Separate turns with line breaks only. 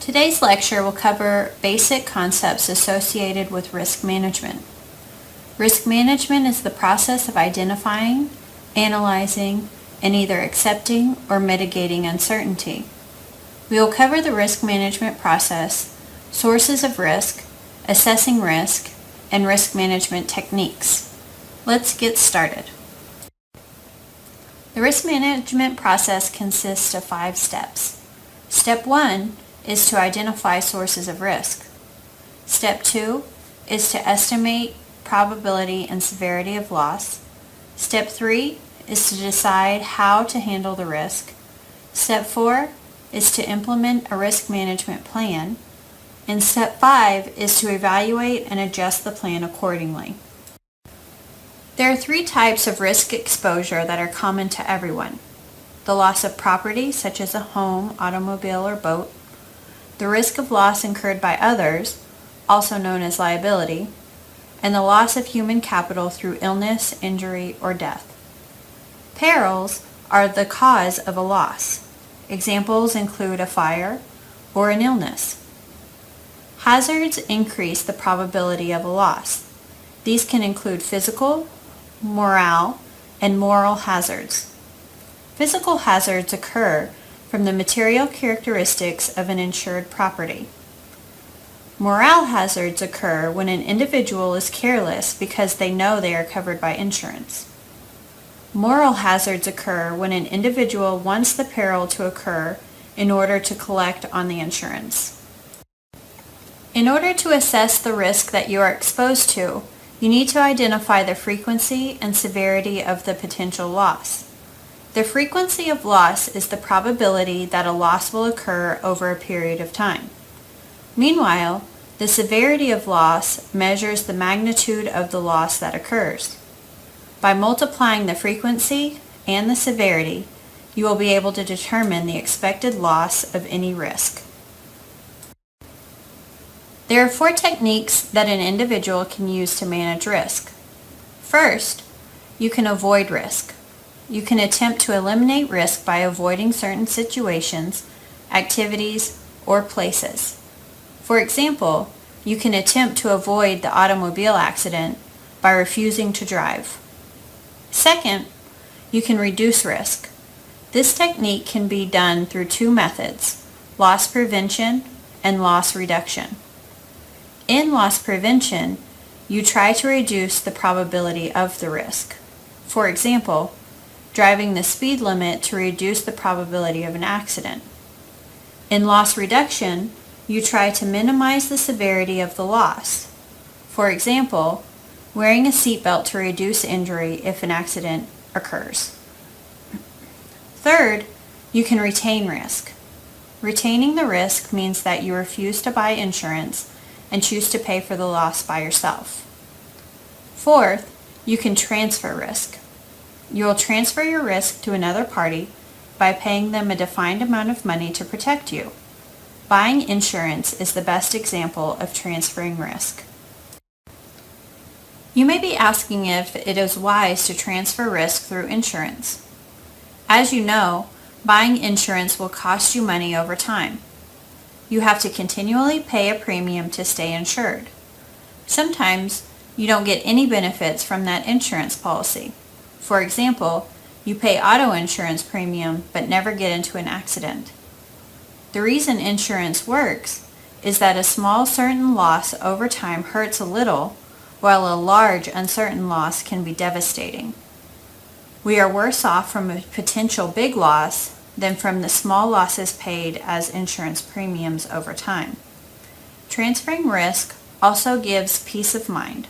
Today's lecture will cover basic concepts associated with risk management. Risk management is the process of identifying, analyzing, and either accepting or mitigating uncertainty. We will cover the risk management process, sources of risk, assessing risk, and risk management techniques. Let's get started. The risk management process consists of 5 steps. Step 1 is to identify sources of risk. Step 2 is to estimate probability and severity of loss. Step 3 is to decide how to handle the risk. Step 4 is to implement a risk management plan. And Step 5 is to evaluate and adjust the plan accordingly. There are 3 types of risk exposure that are common to everyone. The loss of property, such as a home, automobile, or boat. The risk of loss incurred by others, also known as liability. And the loss of human capital through illness, injury, or death. Perils are the cause of a loss. Examples include a fire or an illness. Hazards increase the probability of a loss. These can include physical, moral, and moral hazards. Physical hazards occur from the material characteristics of an insured property. Moral hazards occur when an individual is careless because they know they are covered by insurance. Moral hazards occur when an individual wants the peril to occur in order to collect on the insurance. In order to assess the risk that you are exposed to, you need to identify the frequency and severity of the potential loss. The frequency of loss is the probability that a loss will occur over a period of time. Meanwhile, the severity of loss measures the magnitude of the loss that occurs. By multiplying the frequency and the severity, you will be able to determine the expected loss of any risk. There are 4 techniques that an individual can use to manage risk. First, you can avoid risk. You can attempt to eliminate risk by avoiding certain situations, activities, or places. For example, you can attempt to avoid the automobile accident by refusing to drive. Second, you can reduce risk. This technique can be done through 2 methods, loss prevention and loss reduction. In loss prevention, you try to reduce the probability of the risk. For example, driving the speed limit to reduce the probability of an accident. In loss reduction, you try to minimize the severity of the loss. For example, wearing a seatbelt to reduce injury if an accident occurs. Third, you can retain risk. Retaining the risk means that you refuse to buy insurance and choose to pay for the loss by yourself. Fourth, you can transfer risk. You will transfer your risk to another party by paying them a defined amount of money to protect you. Buying insurance is the best example of transferring risk. You may be asking if it is wise to transfer risk through insurance. As you know, buying insurance will cost you money over time. You have to continually pay a premium to stay insured. Sometimes you don't get any benefits from that insurance policy. For example, you pay auto insurance premium but never get into an accident. The reason insurance works is that a small certain loss over time hurts a little, while a large uncertain loss can be devastating. We are worse off from a potential big loss than from the small losses paid as insurance premiums over time. Transferring risk also gives peace of mind.